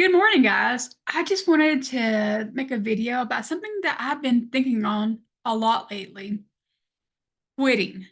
Good morning, guys. I just wanted to make a video about something that I've been thinking on a lot lately. Quitting.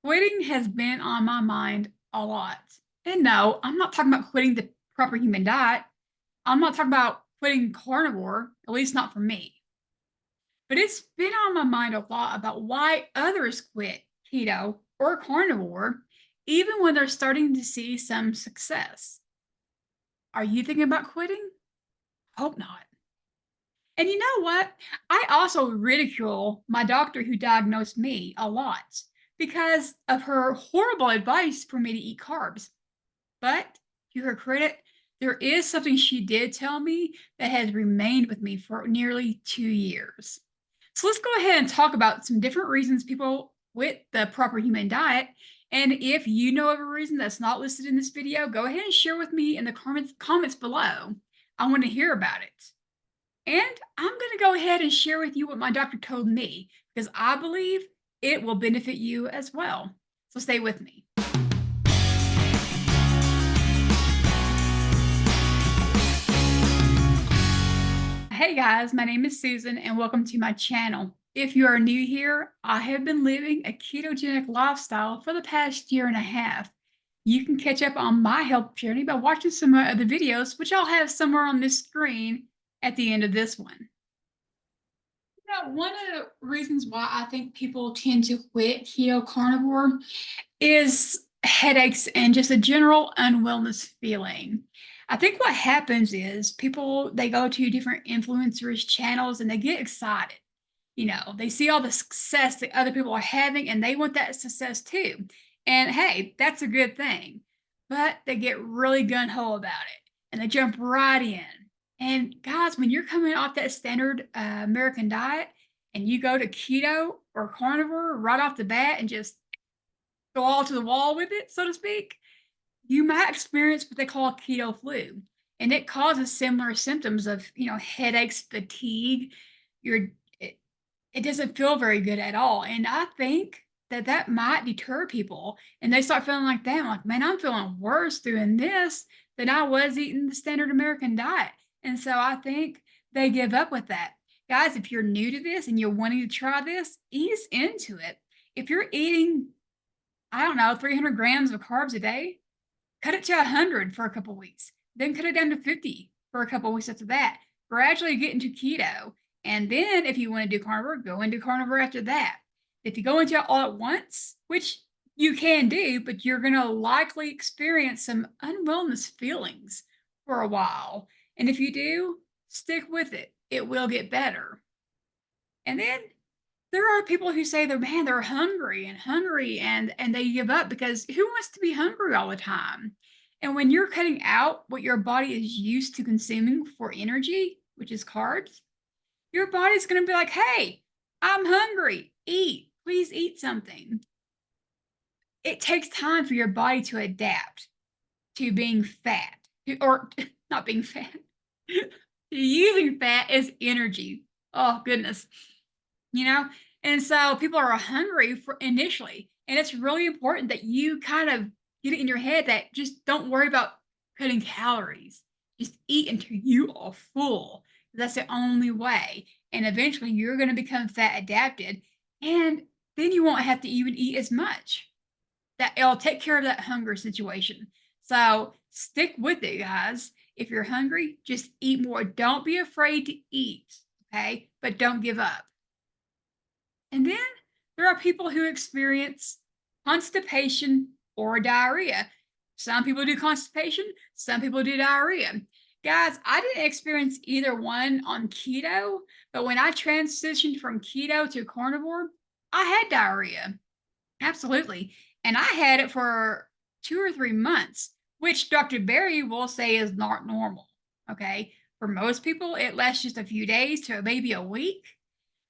Quitting has been on my mind a lot. And no, I'm not talking about quitting the proper human diet. I'm not talking about quitting carnivore, at least not for me. But it's been on my mind a lot about why others quit keto or carnivore, even when they're starting to see some success. Are you thinking about quitting? Hope not. And you know what? I also ridicule my doctor who diagnosed me a lot because of her horrible advice for me to eat carbs. But to her credit, there is something she did tell me that has remained with me for nearly 2 years. So let's go ahead and talk about some different reasons people quit the proper human diet. And if you know of a reason that's not listed in this video, go ahead and share with me in the comments below. I want to hear about it. And I'm going to go ahead and share with you what my doctor told me because I believe it will benefit you as well. So stay with me. Hey guys, my name is Susan and welcome to my channel. If you are new here, I have been living a ketogenic lifestyle for the past year and a half. You can catch up on my health journey by watching some of my other videos, which I'll have somewhere on this screen at the end of this one. One of the reasons why I think people tend to quit keto carnivore is headaches and just a general unwellness feeling. I think what happens is people they go to different influencers channels and they get excited. They see all the success that other people are having and they want that success too. And hey, that's a good thing. But they get really gun-ho about it and they jump right in. And guys, when you're coming off that standard American diet and you go to keto or carnivore right off the bat and just go all to the wall with it, so to speak, you might experience what they call keto flu. And it causes similar symptoms of, headaches, fatigue. Your it, it doesn't feel very good at all. And I think that might deter people. And they start feeling like that. I'm like, man, I'm feeling worse doing this than I was eating the standard American diet. And so I think they give up with that. Guys, if you're new to this and you're wanting to try this, ease into it. If you're eating, I don't know, 300 grams of carbs a day, cut it to 100 for a couple weeks, then cut it down to 50 for a couple weeks after that. Gradually get into keto. And then if you want to do carnivore, go into carnivore after that. If you go into it all at once, which you can do, but you're going to likely experience some unwellness feelings for a while. And if you do, stick with it. It will get better. And then there are people who say they're hungry and they give up because who wants to be hungry all the time? And when you're cutting out what your body is used to consuming for energy, which is carbs, your body's going to be like, hey, I'm hungry. Eat. Please eat something. It takes time for your body to adapt to being fat, or not being fat, to using fat as energy. Oh, goodness. you know? And so people are hungry for initially. And it's really important that you kind of get it in your head that just don't worry about cutting calories. Just eat until you are full. That's the only way. And eventually you're going to become fat adapted. And then you won't have to even eat as much. That it'll take care of that hunger situation. So stick with it, guys. If you're hungry, just eat more. Don't be afraid to eat, okay? But don't give up. And then there are people who experience constipation or diarrhea. Some people do constipation, some people do diarrhea. Guys, I didn't experience either one on keto, but when I transitioned from keto to carnivore, I had diarrhea. Absolutely. And I had it for 2 or 3 months, which Dr. Berry will say is not normal. Okay. For most people, it lasts just a few days to maybe a week.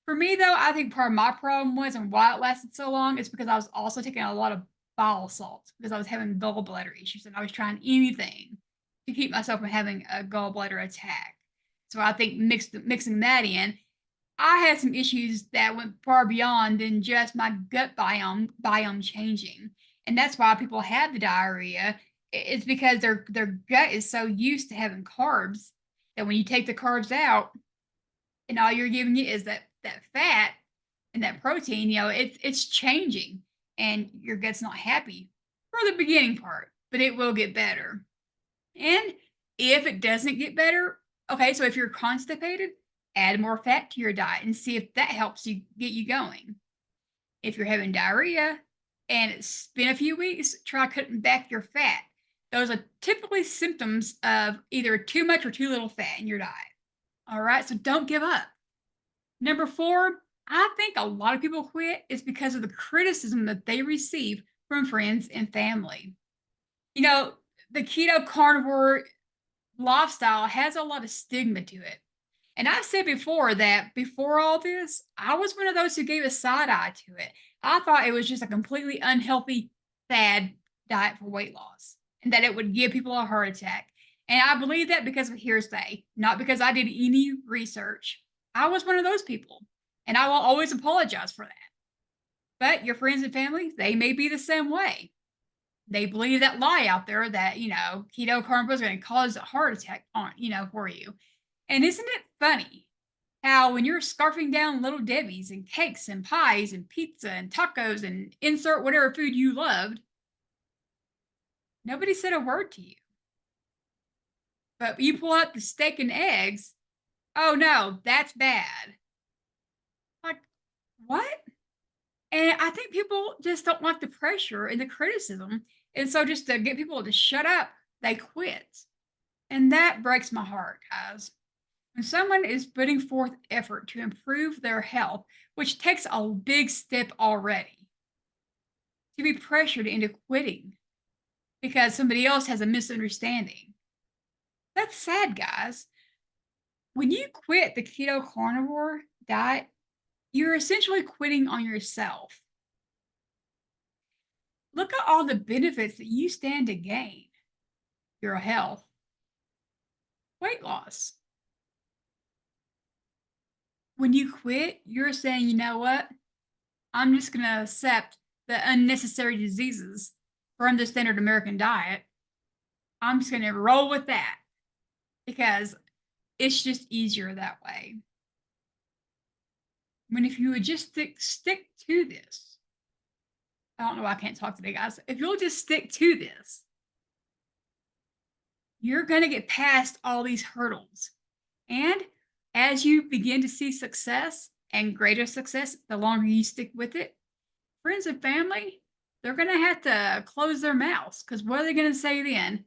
For me, though, I think part of my problem was and why it lasted so long is because I was also taking a lot of bowel salts because I was having gallbladder issues and I was trying anything to keep myself from having a gallbladder attack. So I think mixing that in, I had some issues that went far beyond than just my gut biome changing. And that's why people have the diarrhea It's because their gut is so used to having carbs that when you take the carbs out and all you're giving it is that fat and that protein, it's changing and your gut's not happy for the beginning part, but it will get better. And if it doesn't get better, okay, so if you're constipated, add more fat to your diet and see if that helps you get you going. If you're having diarrhea and it's been a few weeks, try cutting back your fat. Those are typically symptoms of either too much or too little fat in your diet. All right, so don't give up. Number four, I think a lot of people quit is because of the criticism that they receive from friends and family. You know, the keto carnivore lifestyle has a lot of stigma to it. And I've said before that before all this, I was one of those who gave a side eye to it. I thought it was just a completely unhealthy, fad diet for weight loss and that it would give people a heart attack. And I believe that because of hearsay, not because I did any research. I was one of those people, and I will always apologize for that. But your friends and family, they may be the same way. They believe that lie out there that, keto carnivore is going to cause a heart attack for you. And isn't it funny how when you're scarfing down little Debbie's and cakes and pies and pizza and tacos and insert whatever food you loved, nobody said a word to you. But you pull out the steak and eggs, oh no, that's bad. Like, what? And I think people just don't like the pressure and the criticism. And so just to get people to shut up, they quit. And that breaks my heart, guys. When someone is putting forth effort to improve their health, which takes a big step already, to be pressured into quitting because somebody else has a misunderstanding. That's sad, guys. When you quit the keto carnivore diet, you're essentially quitting on yourself. Look at all the benefits that you stand to gain: your health, weight loss. When you quit, you're saying, you know what? I'm just going to accept the unnecessary diseases from the standard American diet. I'm just going to roll with that because it's just easier that way. When if you would just stick to this, I don't know why I can't talk today, guys. If you'll just stick to this, you're going to get past all these hurdles. And as you begin to see success and greater success, the longer you stick with it, friends and family, they're going to have to close their mouths because what are they going to say then?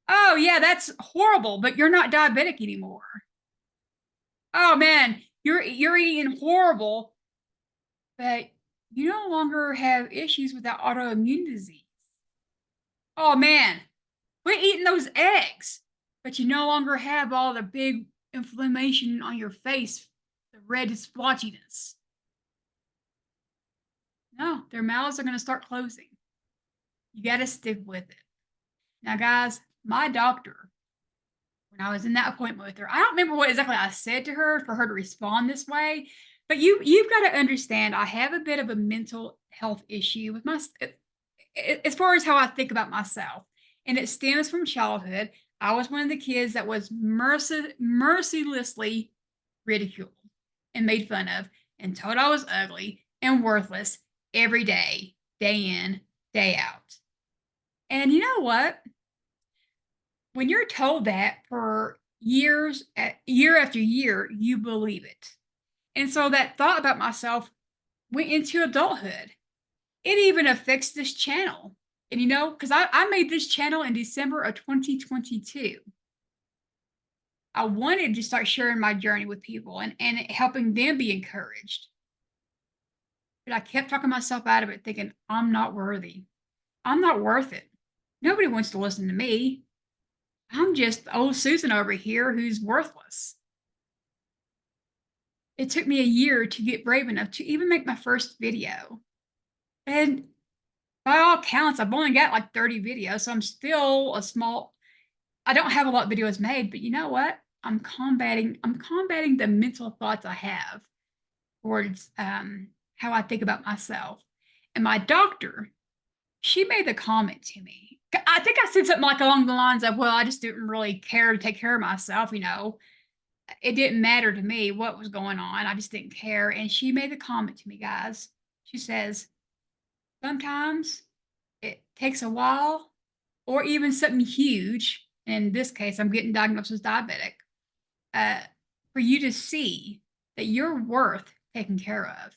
Oh, yeah, that's horrible, but you're not diabetic anymore. Oh, man, you're eating horrible, but you no longer have issues with that autoimmune disease. Oh, man, quit eating those eggs, but you no longer have all the big inflammation on your face, the red splotchiness. No, their mouths are going to start closing. You got to stick with it. Now, guys, my doctor, when I was in that appointment with her, I don't remember what exactly I said to her for her to respond this way, but you've got to understand I have a bit of a mental health issue with my as far as how I think about myself, and it stems from childhood. I was one of the kids that was mercilessly ridiculed and made fun of and told I was ugly and worthless every day, day in, day out. And you know what? When you're told that for years, year after year, you believe it. And so that thought about myself went into adulthood. It even affects this channel. And because I made this channel in December of 2022. I wanted to start sharing my journey with people and helping them be encouraged. But I kept talking myself out of it, thinking, I'm not worthy. I'm not worth it. Nobody wants to listen to me. I'm just old Susan over here who's worthless. It took me a year to get brave enough to even make my first video. And by all counts, I've only got like 30 videos, so I'm still I don't have a lot of videos made, but you know what? I'm combating the mental thoughts I have towards how I think about myself. And my doctor, she made the comment to me. I think I said something like along the lines of, well, I just didn't really care to take care of myself, you know. It didn't matter to me what was going on. I just didn't care. And she made the comment to me, guys. She says, sometimes it takes a while or even something huge. In this case, I'm getting diagnosed as diabetic, uh, for you to see that you're worth taking care of.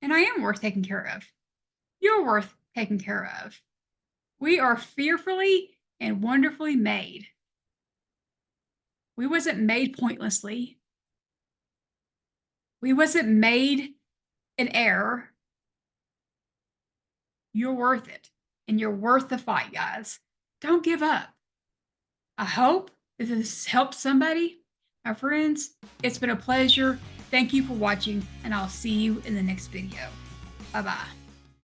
And I am worth taking care of. You're worth taking care of. We are fearfully and wonderfully made. We wasn't made pointlessly. We wasn't made in error. You're worth it. And you're worth the fight, guys. Don't give up. I hope that this helped somebody. My friends, it's been a pleasure. Thank you for watching, and I'll see you in the next video. Bye-bye.